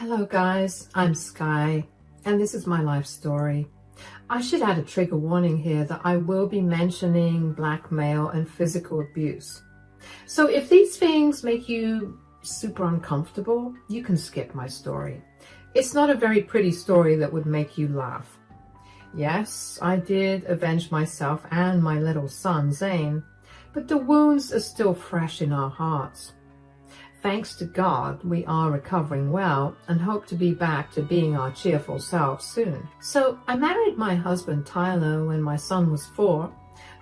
Hello guys, I'm Sky, and this is my life story. I should add a trigger warning here that I will be mentioning blackmail and physical abuse. So if these things make you super uncomfortable, you can skip my story. It's not a very pretty story that would make you laugh. Yes, I did avenge myself and my little son, Zane, but the wounds are still fresh in our hearts. Thanks to God, we are recovering well and hope to be back to being our cheerful selves soon. So I married my husband Tyler when my son was 4.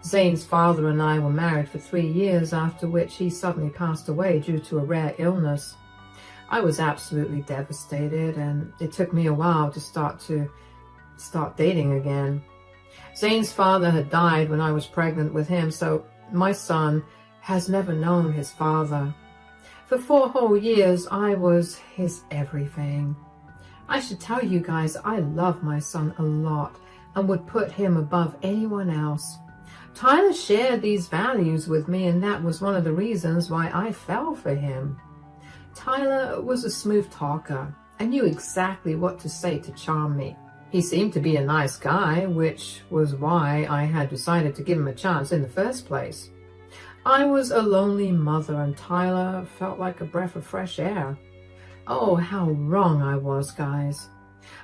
Zane's father and I were married for 3 years, after which he suddenly passed away due to a rare illness. I was absolutely devastated, and it took me a while to start dating again. Zane's father had died when I was pregnant with him, so my son has never known his father. For 4 whole years, I was his everything. I should tell you guys, I love my son a lot and would put him above anyone else. Tyler shared these values with me, and that was one of the reasons why I fell for him. Tyler was a smooth talker and knew exactly what to say to charm me. He seemed to be a nice guy, which was why I had decided to give him a chance in the first place. I was a lonely mother, and Tyler felt like a breath of fresh air. Oh, how wrong I was, guys.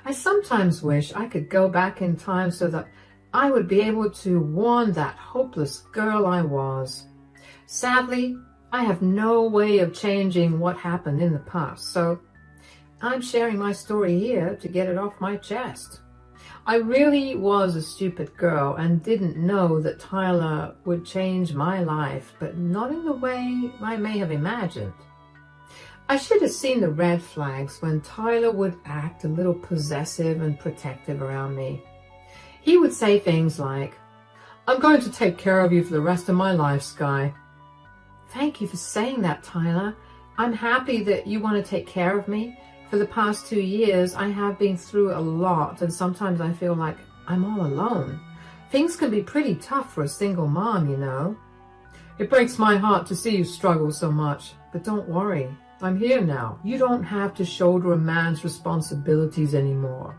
I sometimes wish I could go back in time so that I would be able to warn that hopeless girl I was. Sadly, I have no way of changing what happened in the past, so I'm sharing my story here to get it off my chest. I really was a stupid girl and didn't know that Tyler would change my life, but not in the way I may have imagined. I should have seen the red flags when Tyler would act a little possessive and protective around me. He would say things like, "I'm going to take care of you for the rest of my life, Sky." Thank you for saying that, Tyler. I'm happy that you want to take care of me. For the past 2 years, I have been through a lot, and sometimes I feel like I'm all alone. Things can be pretty tough for a single mom, you know. It breaks my heart to see you struggle so much, but don't worry, I'm here now. You don't have to shoulder a man's responsibilities anymore.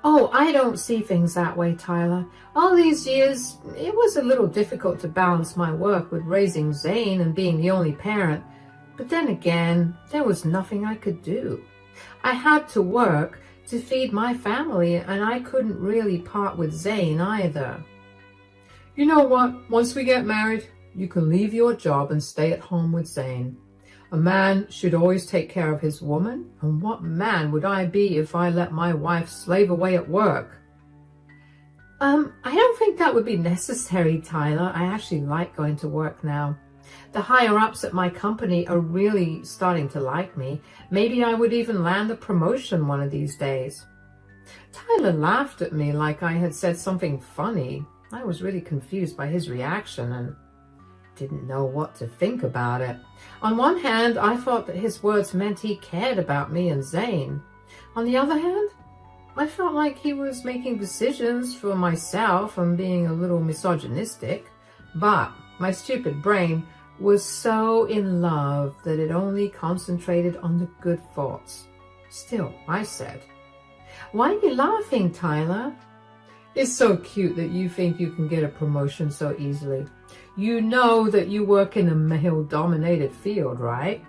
Oh, I don't see things that way, Tyler. All these years, it was a little difficult to balance my work with raising Zane and being the only parent. But then again, there was nothing I could do. I had to work to feed my family, and I couldn't really part with Zane either. You know what? Once we get married, you can leave your job and stay at home with Zane. A man should always take care of his woman, and what man would I be if I let my wife slave away at work? I don't think that would be necessary, Tyler. I actually like going to work now. The higher-ups at my company are really starting to like me. Maybe I would even land a promotion one of these days. Tyler laughed at me like I had said something funny. I was really confused by his reaction and didn't know what to think about it. On one hand, I thought that his words meant he cared about me and Zane. On the other hand, I felt like he was making decisions for myself and being a little misogynistic. But my stupid brain was so in love that it only concentrated on the good thoughts. Still, I said, "Why are you laughing, Tyler?" It's so cute that you think you can get a promotion so easily. You know that you work in a male-dominated field, right?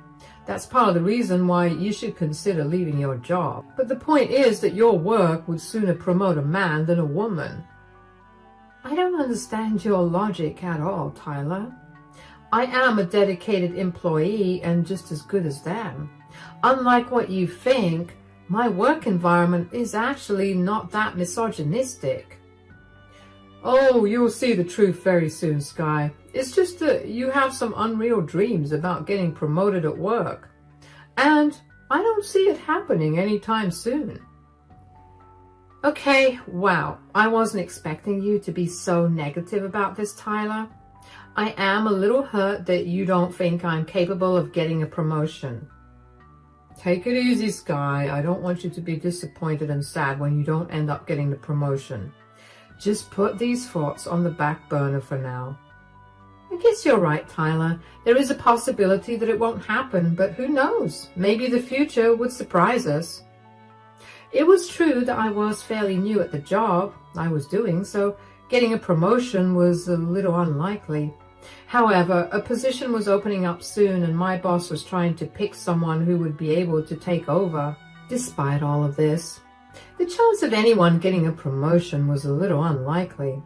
That's part of the reason why you should consider leaving your job. But the point is that your work would sooner promote a man than a woman. I don't understand your logic at all, Tyler. I am a dedicated employee and just as good as them. Unlike what you think, my work environment is actually not that misogynistic. Oh, you'll see the truth very soon, Sky. It's just that you have some unreal dreams about getting promoted at work. And I don't see it happening anytime soon. Okay, wow, I wasn't expecting you to be so negative about this, Tyler. I am a little hurt that you don't think I'm capable of getting a promotion. Take it easy, Sky. I don't want you to be disappointed and sad when you don't end up getting the promotion. Just put these thoughts on the back burner for now. I guess you're right, Tyler. There is a possibility that it won't happen, but who knows? Maybe the future would surprise us. It was true that I was fairly new at the job I was doing, so getting a promotion was a little unlikely. However, a position was opening up soon, and my boss was trying to pick someone who would be able to take over. Despite all of this, the chance of anyone getting a promotion was a little unlikely.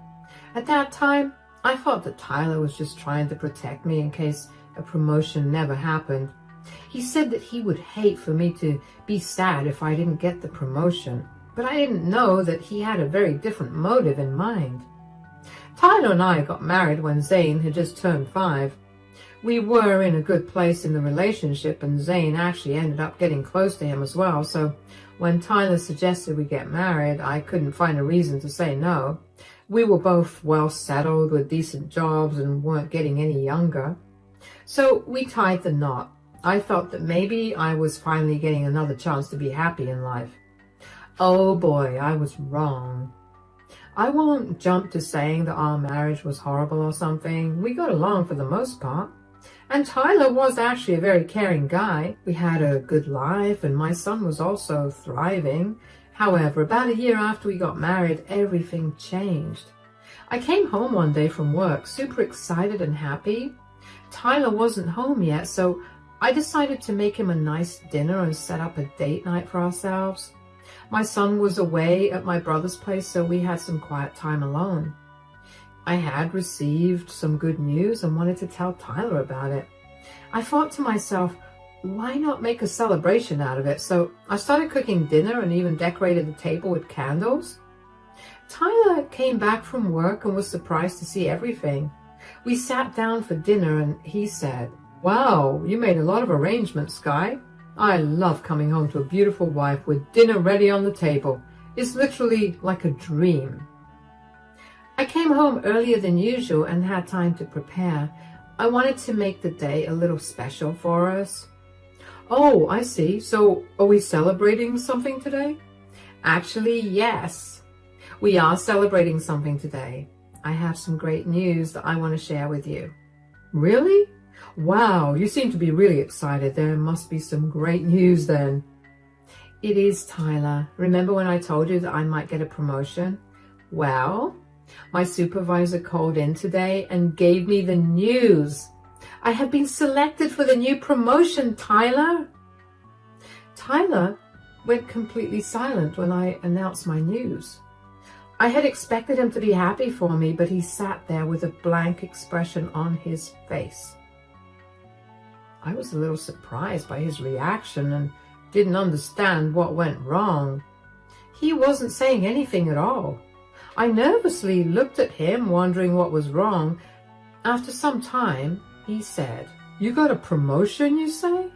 At that time, I thought that Tyler was just trying to protect me in case a promotion never happened. He said that he would hate for me to be sad if I didn't get the promotion, but I didn't know that he had a very different motive in mind. Tyler and I got married when Zane had just turned 5. We were in a good place in the relationship, and Zane actually ended up getting close to him as well, so when Tyler suggested we get married, I couldn't find a reason to say no. We were both well settled with decent jobs and weren't getting any younger. So we tied the knot. I felt that maybe I was finally getting another chance to be happy in life. Oh boy, I was wrong. I won't jump to saying that our marriage was horrible or something. We got along for the most part. And Tyler was actually a very caring guy. We had a good life, and my son was also thriving. However, about a year after we got married, everything changed. I came home one day from work, super excited and happy. Tyler wasn't home yet, so I decided to make him a nice dinner and set up a date night for ourselves. My son was away at my brother's place, so we had some quiet time alone. I had received some good news and wanted to tell Tyler about it. I thought to myself, why not make a celebration out of it? So I started cooking dinner and even decorated the table with candles. Tyler came back from work and was surprised to see everything. We sat down for dinner and he said, "Wow, you made a lot of arrangements, Sky. I love coming home to a beautiful wife with dinner ready on the table. It's literally like a dream." I came home earlier than usual and had time to prepare. I wanted to make the day a little special for us. "Oh, I see. So are we celebrating something today?" "Actually, yes. We are celebrating something today. I have some great news that I want to share with you." "Really? Wow, you seem to be really excited. There must be some great news then." "It is, Tyler. Remember when I told you that I might get a promotion? Well, my supervisor called in today and gave me the news. I have been selected for the new promotion, Tyler." Tyler went completely silent when I announced my news. I had expected him to be happy for me, but he sat there with a blank expression on his face. I was a little surprised by his reaction and didn't understand what went wrong. He wasn't saying anything at all. I nervously looked at him, wondering what was wrong. After some time, he said, "You got a promotion, you say?"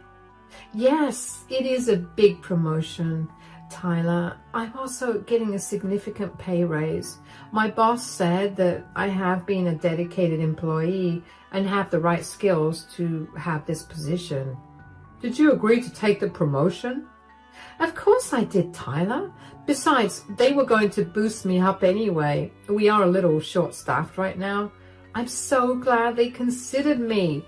"Yes, it is a big promotion, Tyler. I'm also getting a significant pay raise. My boss said that I have been a dedicated employee and have the right skills to have this position." "Did you agree to take the promotion?" "Of course I did, Tyler. Besides, they were going to boost me up anyway. We are a little short-staffed right now. I'm so glad they considered me.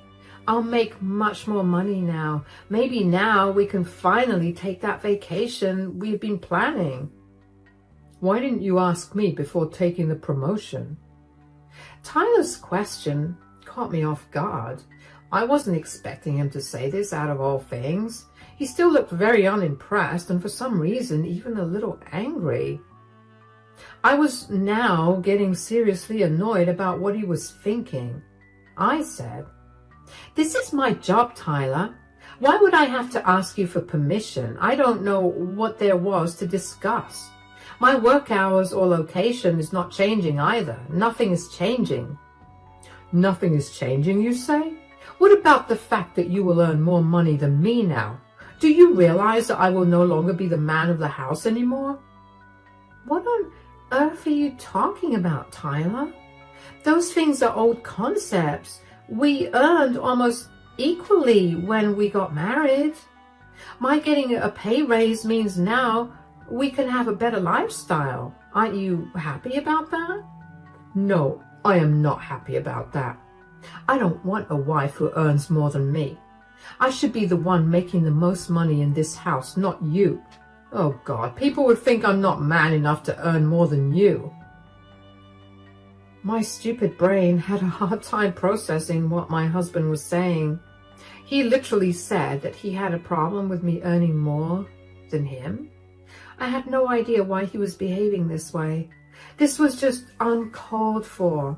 I'll make much more money now. Maybe now we can finally take that vacation we've been planning." "Why didn't you ask me before taking the promotion?" Tyler's question caught me off guard. I wasn't expecting him to say this out of all things. He still looked very unimpressed and for some reason even a little angry. I was now getting seriously annoyed about what he was thinking. I said, "This is my job, Tyler. Why would I have to ask you for permission? I don't know what there was to discuss. My work hours or location is not changing either. Nothing is changing." "Nothing is changing, you say? What about the fact that you will earn more money than me now? Do you realize that I will no longer be the man of the house anymore?" "What on earth are you talking about, Tyler? Those things are old concepts. We earned almost equally when we got married. My getting a pay raise means now we can have a better lifestyle. Aren't you happy about that?" "No, I am not happy about that. I don't want a wife who earns more than me. I should be the one making the most money in this house, not you. Oh God, people would think I'm not man enough to earn more than you. My stupid brain had a hard time processing what my husband was saying. He literally said that he had a problem with me earning more than him. I had no idea why he was behaving this way. This was just uncalled for.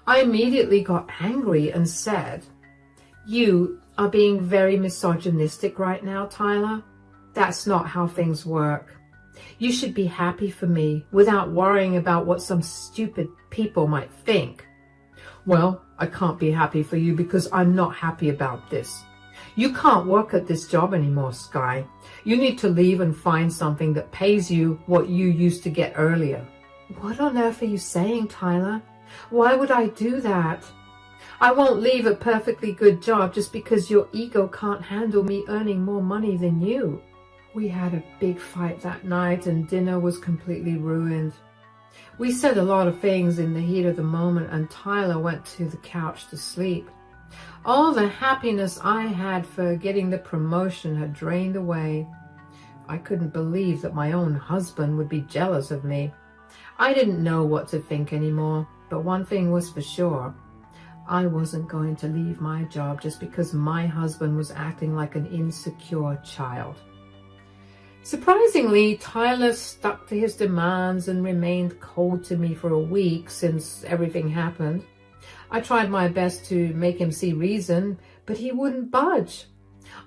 I immediately got angry and said, "You are being very misogynistic right now, Tyler. That's not how things work. You should be happy for me without worrying about what some stupid people might think." "Well, I can't be happy for you because I'm not happy about this. You can't work at this job anymore, Sky. You need to leave and find something that pays you what you used to get earlier." "What on earth are you saying, Tyler? Why would I do that? I won't leave a perfectly good job just because your ego can't handle me earning more money than you." We had a big fight that night and dinner was completely ruined. We said a lot of things in the heat of the moment and Tyler went to the couch to sleep. All the happiness I had for getting the promotion had drained away. I couldn't believe that my own husband would be jealous of me. I didn't know what to think anymore, but one thing was for sure. I wasn't going to leave my job just because my husband was acting like an insecure child. Surprisingly, Tyler stuck to his demands and remained cold to me for a week since everything happened. I tried my best to make him see reason, but he wouldn't budge.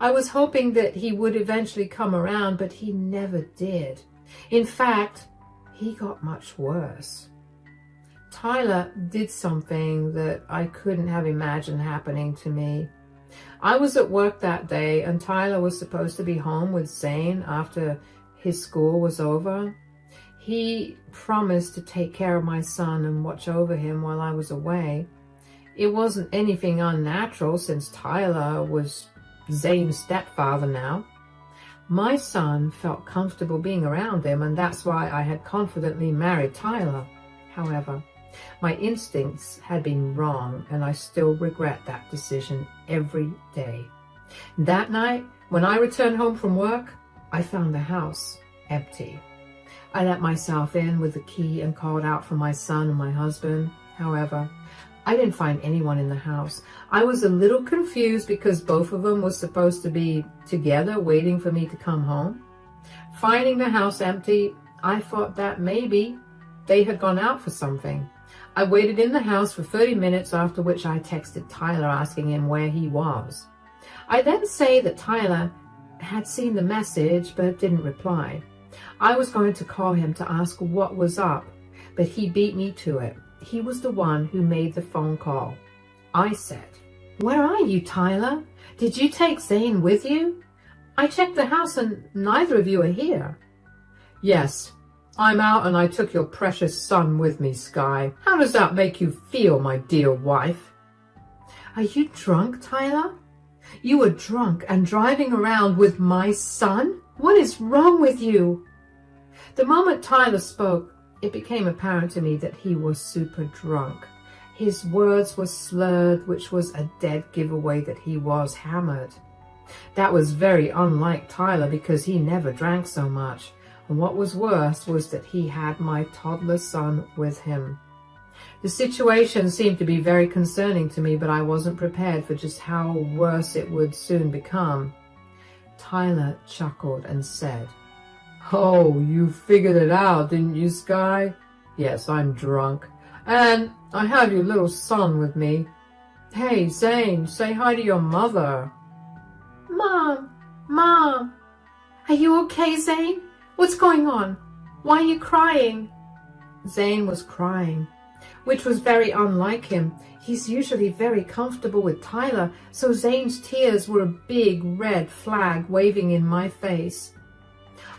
I was hoping that he would eventually come around, but he never did. In fact, he got much worse. Tyler did something that I couldn't have imagined happening to me. I was at work that day and Tyler was supposed to be home with Zane after his school was over. He promised to take care of my son and watch over him while I was away. It wasn't anything unnatural since Tyler was Zane's stepfather now. My son felt comfortable being around him and that's why I had confidently married Tyler. However, my instincts had been wrong and I still regret that decision every day. That night, when I returned home from work, I found the house empty. I let myself in with the key and called out for my son and my husband. However, I didn't find anyone in the house. I was a little confused because both of them were supposed to be together waiting for me to come home. Finding the house empty, I thought that maybe they had gone out for something. I waited in the house for 30 minutes, after which I texted Tyler asking him where he was. I then say that Tyler had seen the message but didn't reply. I was going to call him to ask what was up, but he beat me to it. He was the one who made the phone call. I said, "Where are you, Tyler? Did you take Zane with you? I checked the house and neither of you are here." "Yes, I'm out and I took your precious son with me, Sky. How does that make you feel, my dear wife?" "Are you drunk, Tyler? You were drunk and driving around with my son? What is wrong with you?" The moment Tyler spoke, it became apparent to me that he was super drunk. His words were slurred, which was a dead giveaway that he was hammered. That was very unlike Tyler because he never drank so much. And what was worse was that he had my toddler son with him. The situation seemed to be very concerning to me, but I wasn't prepared for just how worse it would soon become. Tyler chuckled and said, "Oh, you figured it out, didn't you, Sky? Yes, I'm drunk. And I have your little son with me. Hey, Zane, say hi to your mother." Mom, are you okay, Zane? What's going on? Why are you crying?" Zane was crying, which was very unlike him. He's usually very comfortable with Tyler, so Zane's tears were a big red flag waving in my face.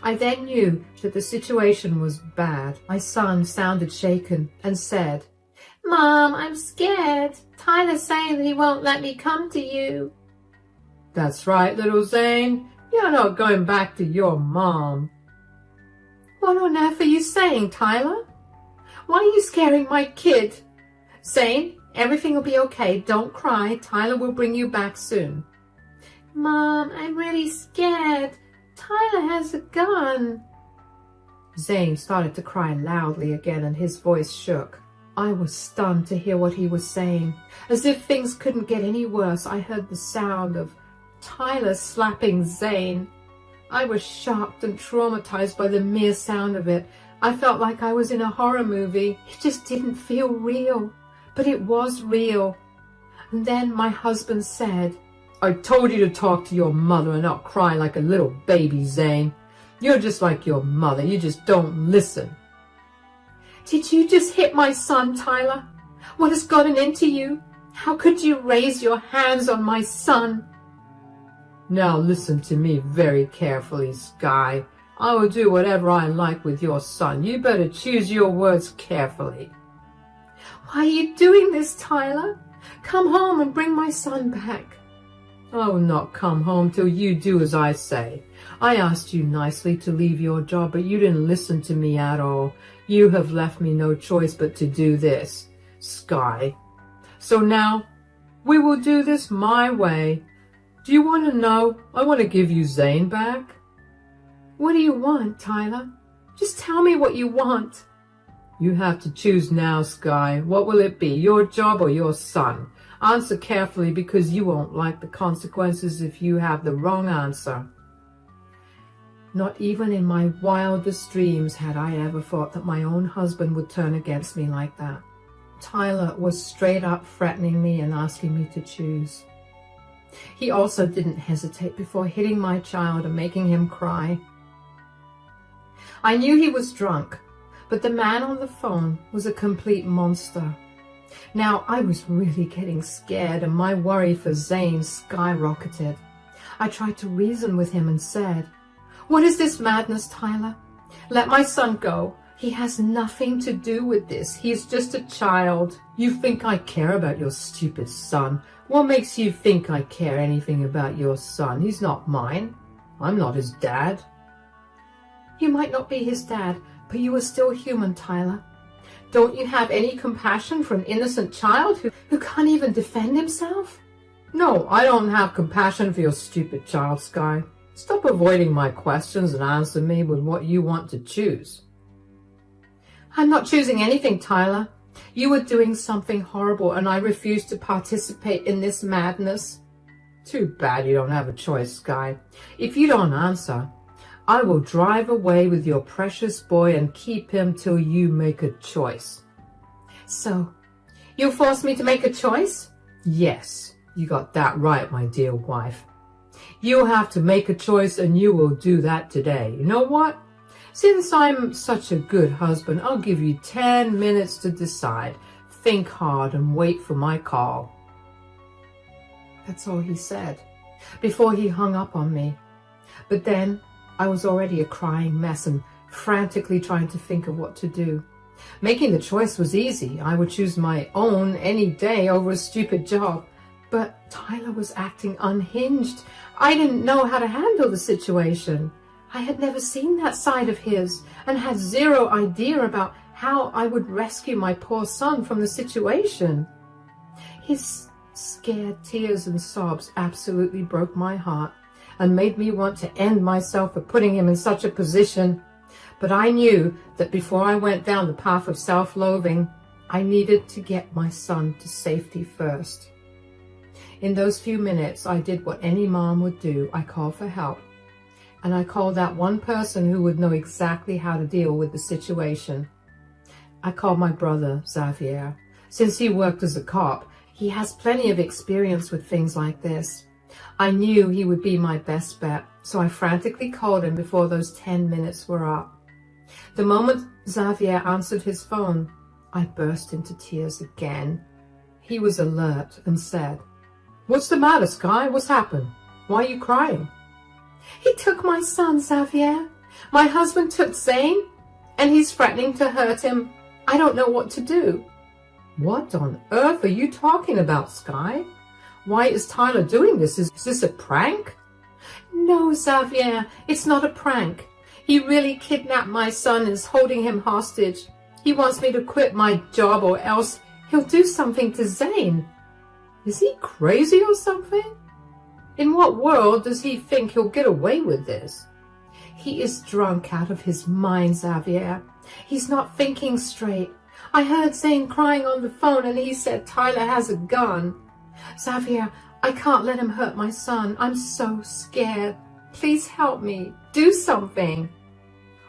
I then knew that the situation was bad. My son sounded shaken and said, "Mom, I'm scared. Tyler's saying that he won't let me come to you." "That's right, little Zane. You're not going back to your mom." "What on earth are you saying, Tyler? Why are you scaring my kid? Zane, Everything will be okay. Don't cry. Tyler will bring you back soon. Mom, I'm really scared. Tyler has a gun. Zane started to cry loudly again and his voice shook. I was stunned to hear what he was saying. As if things couldn't get any worse, I heard the sound of Tyler slapping Zane. I was shocked and traumatized by the mere sound of it. I felt like I was in a horror movie. It just didn't feel real. But it was real. And then my husband said, I told you to talk to your mother and not cry like a little baby, Zane. You're just like your mother. You just don't listen. Did you just hit my son, Tyler? What has gotten into you? How could you raise your hands on my son? Now listen to me very carefully, Sky. I will do whatever I like with your son. You better choose your words carefully. Why are you doing this, Tyler? Come home and bring my son back. I will not come home till you do as I say. I asked you nicely to leave your job, but you didn't listen to me at all. You have left me no choice but to do this, Sky. So now, we will do this my way. Do you want to know? I want to give you Zane back. What do you want, Tyler? Just tell me what you want. You have to choose now, Sky. What will it be, your job or your son? Answer carefully because you won't like the consequences if you have the wrong answer. Not even in my wildest dreams had I ever thought that my own husband would turn against me like that. Tyler was straight up threatening me and asking me to choose. He also didn't hesitate before hitting my child and making him cry. I knew he was drunk, but the man on the phone was a complete monster. Now I was really getting scared and my worry for Zane skyrocketed. I tried to reason with him and said, What is this madness, Tyler? Let my son go. He has nothing to do with this. He is just a child. You think I care about your stupid son? What makes you think I care anything about your son? He's not mine. I'm not his dad. You might not be his dad, but you are still human, Tyler. Don't you have any compassion for an innocent child who can't even defend himself? No, I don't have compassion for your stupid child, Sky. Stop avoiding my questions and answer me with what you want to choose. I'm not choosing anything, Tyler. You are doing something horrible and I refuse to participate in this madness. Too bad you don't have a choice, Sky. If you don't answer, I will drive away with your precious boy and keep him till you make a choice. So, you'll force me to make a choice? Yes, you got that right, my dear wife. You'll have to make a choice and you will do that today. You know what? Since I'm such a good husband, I'll give you 10 minutes to decide. Think hard and wait for my call. That's all he said before he hung up on me. But then I was already a crying mess and frantically trying to think of what to do. Making the choice was easy. I would choose my own any day over a stupid job. But Tyler was acting unhinged. I didn't know how to handle the situation. I had never seen that side of his and had zero idea about how I would rescue my poor son from the situation. His scared tears and sobs absolutely broke my heart and made me want to end myself for putting him in such a position. But I knew that before I went down the path of self-loathing, I needed to get my son to safety first. In those few minutes, I did what any mom would do. I called for help. And I called that one person who would know exactly how to deal with the situation. I called my brother, Xavier. Since he worked as a cop, he has plenty of experience with things like this. I knew he would be my best bet, so I frantically called him before those 10 minutes were up. The moment Xavier answered his phone, I burst into tears again. He was alert and said, "What's the matter, Sky? What's happened? Why are you crying?" "He took my son, Xavier. My husband took Zane, and he's threatening to hurt him. I don't know what to do." "What on earth are you talking about, Sky? Why is Tyler doing this? Is this a prank?" "No, Xavier, it's not a prank. He really kidnapped my son and is holding him hostage. He wants me to quit my job or else He'll do something to Zane. Is he crazy or something? In what world does he think he'll get away with this? He is drunk out of his mind, Xavier. He's not thinking straight. I heard Zane crying on the phone and he said Tyler has a gun. Xavier, I can't let him hurt my son. I'm so scared. Please help me. Do something.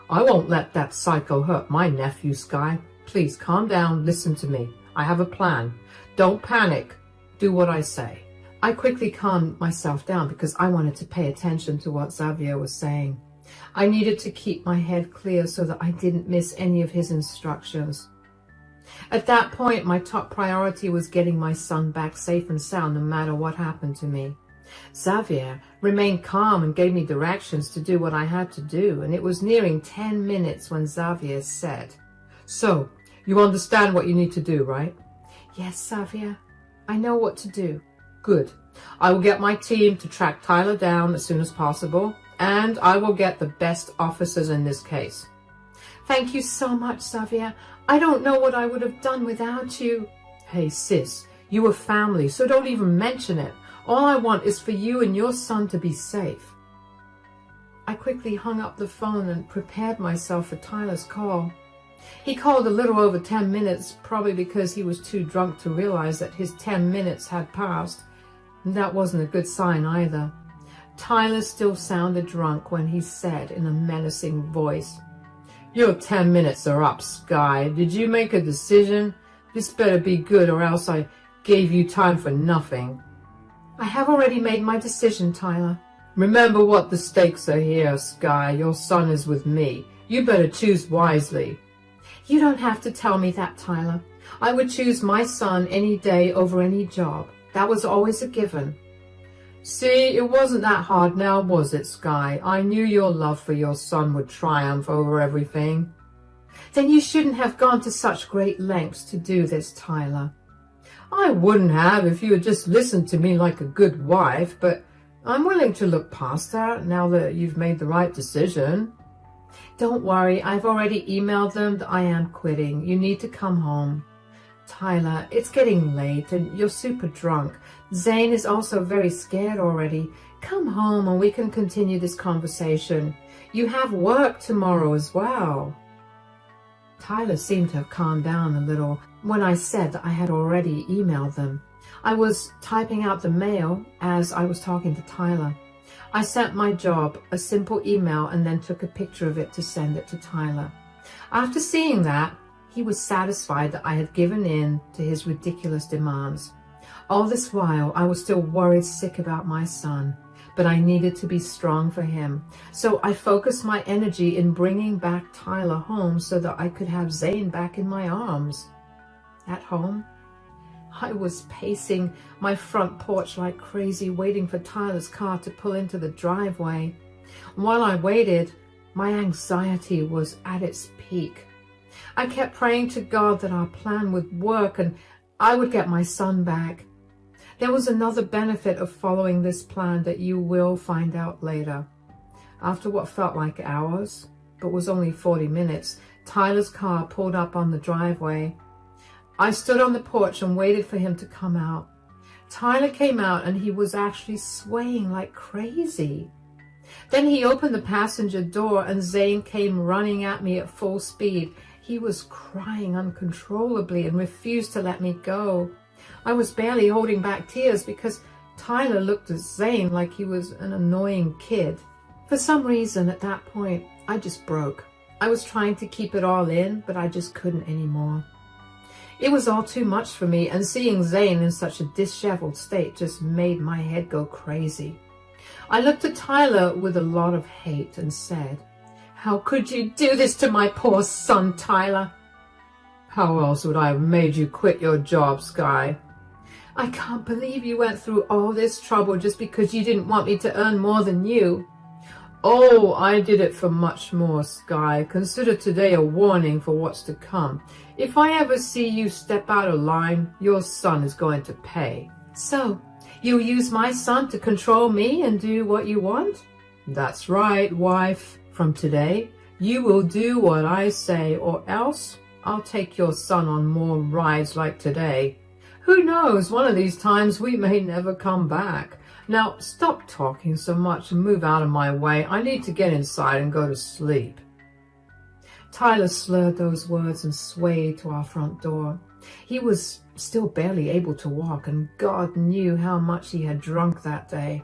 I won't let that psycho hurt my nephew, Sky. Please calm down. Listen to me. I have a plan. Don't panic. Do what I say. I quickly calmed myself down because I wanted to pay attention to what Xavier was saying. I needed to keep my head clear so that I didn't miss any of his instructions. At that point, my top priority was getting my son back safe and sound no matter what happened to me. Xavier remained calm and gave me directions to do what I had to do, and it was nearing 10 minutes when Xavier said, "So, you understand what you need to do, right?" "Yes, Xavier. I know what to do." "Good. I will get my team to track Tyler down as soon as possible, and I will get the best officers in this case." "Thank you so much, Xavier. I don't know what I would have done without you." "Hey, sis, you were family, so don't even mention it. All I want is for you and your son to be safe." I quickly hung up the phone and prepared myself for Tyler's call. He called a little over 10 minutes, probably because he was too drunk to realize that his 10 minutes had passed. That wasn't a good sign either. Tyler still sounded drunk when he said in a menacing voice, "Your 10 minutes are up, Sky. Did you make a decision? This better be good or else I gave you time for nothing." "I have already made my decision, Tyler." "Remember what the stakes are here, Sky. Your son is with me. You better choose wisely." "You don't have to tell me that, Tyler. I would choose my son any day over any job. That was always a given." "See, it wasn't that hard now, was it, Sky? I knew your love for your son would triumph over everything." "Then you shouldn't have gone to such great lengths to do this, Tyler." "I wouldn't have if you had just listened to me like a good wife, but I'm willing to look past that now that you've made the right decision." "Don't worry, I've already emailed them that I am quitting. You need to come home." "Tyler, it's getting late and you're super drunk. Zane is also very scared already. Come home and we can continue this conversation. You have work tomorrow as well." Tyler seemed to have calmed down a little when I said that I had already emailed them. I was typing out the mail as I was talking to Tyler. I sent my job a simple email and then took a picture of it to send it to Tyler. After seeing that, he was satisfied that I had given in to his ridiculous demands. All this while, I was still worried sick about my son, but I needed to be strong for him. So I focused my energy in bringing back Tyler home so that I could have Zane back in my arms. At home, I was pacing my front porch like crazy, waiting for Tyler's car to pull into the driveway. While I waited, my anxiety was at its peak. I kept praying to God that our plan would work and I would get my son back. There was another benefit of following this plan that you will find out later. After what felt like hours, but was only 40 minutes, Tyler's car pulled up on the driveway. I stood on the porch and waited for him to come out. Tyler came out and he was actually swaying like crazy. Then he opened the passenger door and Zane came running at me at full speed. He was crying uncontrollably and refused to let me go. I was barely holding back tears because Tyler looked at Zane like he was an annoying kid. For some reason at that point, I just broke. I was trying to keep it all in, but I just couldn't anymore. It was all too much for me, and seeing Zane in such a disheveled state just made my head go crazy. I looked at Tyler with a lot of hate and said, "How could you do this to my poor son, Tyler?" "How else would I have made you quit your job, Sky?" "I can't believe you went through all this trouble just because you didn't want me to earn more than you." "Oh, I did it for much more, Sky. Consider today a warning for what's to come. If I ever see you step out of line, your son is going to pay." "So, you'll use my son to control me and do what you want?" "That's right, wife. From today, you will do what I say, or else I'll take your son on more rides like today. Who knows, one of these times we may never come back. Now stop talking so much and move out of my way. I need to get inside and go to sleep." Tyler slurred those words and swayed to our front door. He was still barely able to walk, and God knew how much he had drunk that day.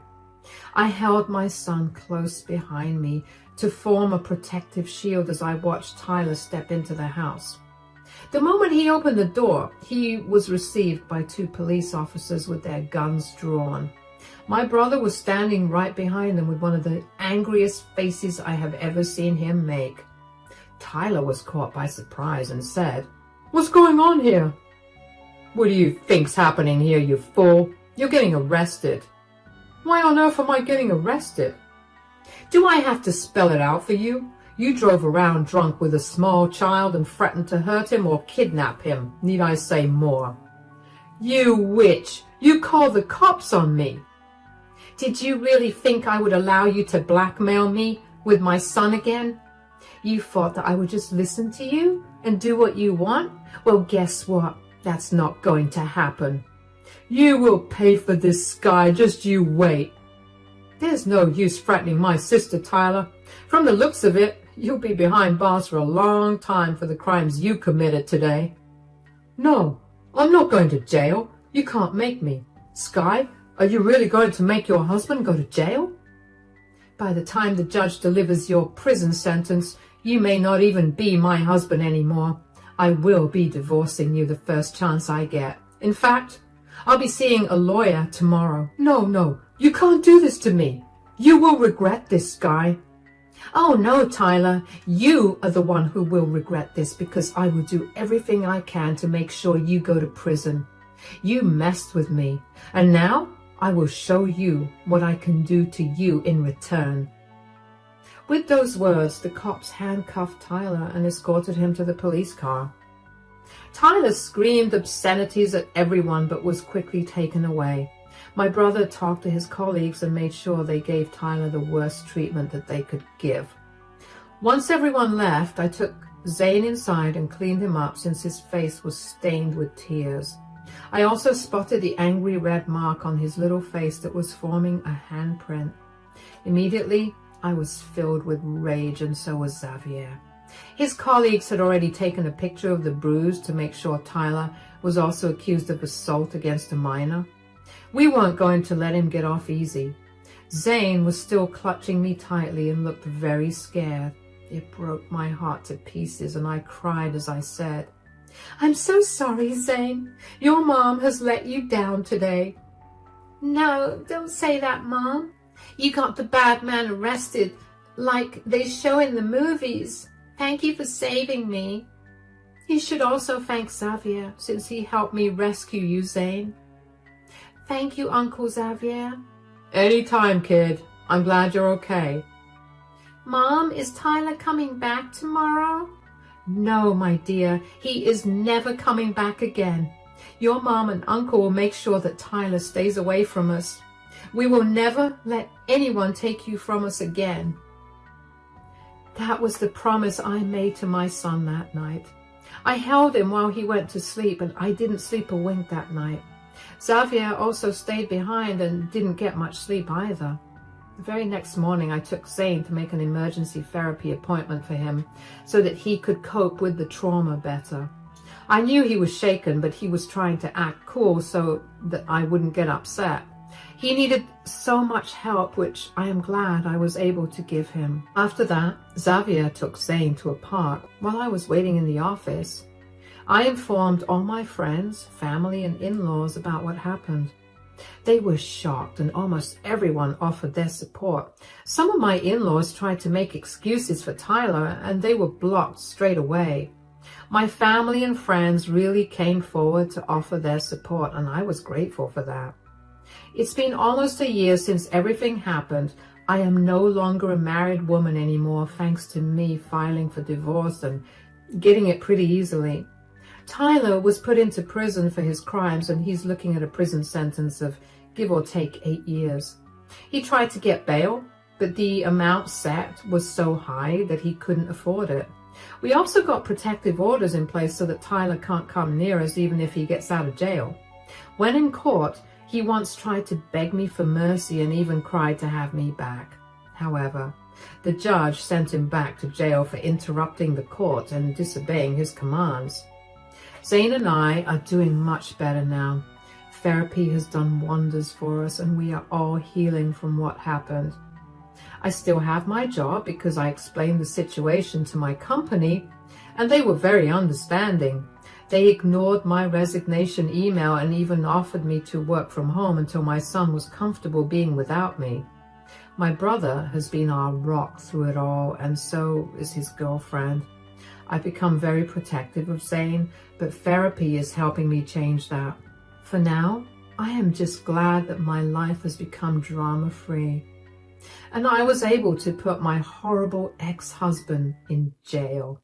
I held my son close behind me to form a protective shield as I watched Tyler step into the house. The moment he opened the door, he was received by 2 police officers with their guns drawn. My brother was standing right behind them with one of the angriest faces I have ever seen him make. Tyler was caught by surprise and said, "What's going on here?" "What do you think's happening here, you fool? You're getting arrested." "Why on earth am I getting arrested?" "Do I have to spell it out for you? You drove around drunk with a small child and threatened to hurt him or kidnap him. Need I say more?" "You witch! You called the cops on me." "Did you really think I would allow you to blackmail me with my son again? You thought that I would just listen to you and do what you want? Well, guess what? That's not going to happen. You will pay for this, Sky. Just you wait." "There's no use threatening my sister, Tyler. From the looks of it, you'll be behind bars for a long time for the crimes you committed today." "No, I'm not going to jail. You can't make me. Sky, are you really going to make your husband go to jail? By the time the judge delivers your prison sentence, you may not even be my husband anymore. I will be divorcing you the first chance I get. In fact, I'll be seeing a lawyer tomorrow." No, you can't do this to me. You will regret this, Sky." "Oh no, Tyler, you are the one who will regret this, because I will do everything I can to make sure you go to prison. You messed with me, and now I will show you what I can do to you in return." With those words, the cops handcuffed Tyler and escorted him to the police car. Tyler screamed obscenities at everyone but was quickly taken away. My brother talked to his colleagues and made sure they gave Tyler the worst treatment that they could give. Once everyone left, I took Zane inside and cleaned him up since his face was stained with tears. I also spotted the angry red mark on his little face that was forming a handprint. Immediately, I was filled with rage, and so was Xavier. His colleagues had already taken a picture of the bruise to make sure Tyler was also accused of assault against a minor. We weren't going to let him get off easy. Zane was still clutching me tightly and looked very scared. It broke my heart to pieces, and I cried as I said, "I'm so sorry, Zane. Your mom has let you down today." "No, don't say that, Mom. You got the bad man arrested like they show in the movies. Thank you for saving me." "You should also thank Xavier, since he helped me rescue you, Zane." "Thank you, Uncle Xavier." "Anytime, kid. I'm glad you're okay." "Mom, is Tyler coming back tomorrow?" "No, my dear. He is never coming back again. Your mom and uncle will make sure that Tyler stays away from us. We will never let anyone take you from us again." That was the promise I made to my son that night. I held him while he went to sleep, and I didn't sleep a wink that night. Xavier also stayed behind and didn't get much sleep either. The very next morning, I took Zane to make an emergency therapy appointment for him so that he could cope with the trauma better. I knew he was shaken, but he was trying to act cool so that I wouldn't get upset. He needed so much help, which I am glad I was able to give him. After that, Xavier took Zane to a park while I was waiting in the office. I informed all my friends, family, and in-laws about what happened. They were shocked, and almost everyone offered their support. Some of my in-laws tried to make excuses for Tyler, and they were blocked straight away. My family and friends really came forward to offer their support, and I was grateful for that. It's been almost a year since everything happened. I am no longer a married woman anymore, thanks to me filing for divorce and getting it pretty easily. Tyler was put into prison for his crimes, and he's looking at a prison sentence of give or take 8 years. He tried to get bail, but the amount set was so high that he couldn't afford it. We also got protective orders in place so that Tyler can't come near us even if he gets out of jail. When in court, he once tried to beg me for mercy and even cried to have me back. However, the judge sent him back to jail for interrupting the court and disobeying his commands. Zane and I are doing much better now. Therapy has done wonders for us and we are all healing from what happened. I still have my job because I explained the situation to my company and they were very understanding. They ignored my resignation email and even offered me to work from home until my son was comfortable being without me. My brother has been our rock through it all, and so is his girlfriend. I've become very protective of Zane, but therapy is helping me change that. For now, I am just glad that my life has become drama-free. And I was able to put my horrible ex-husband in jail.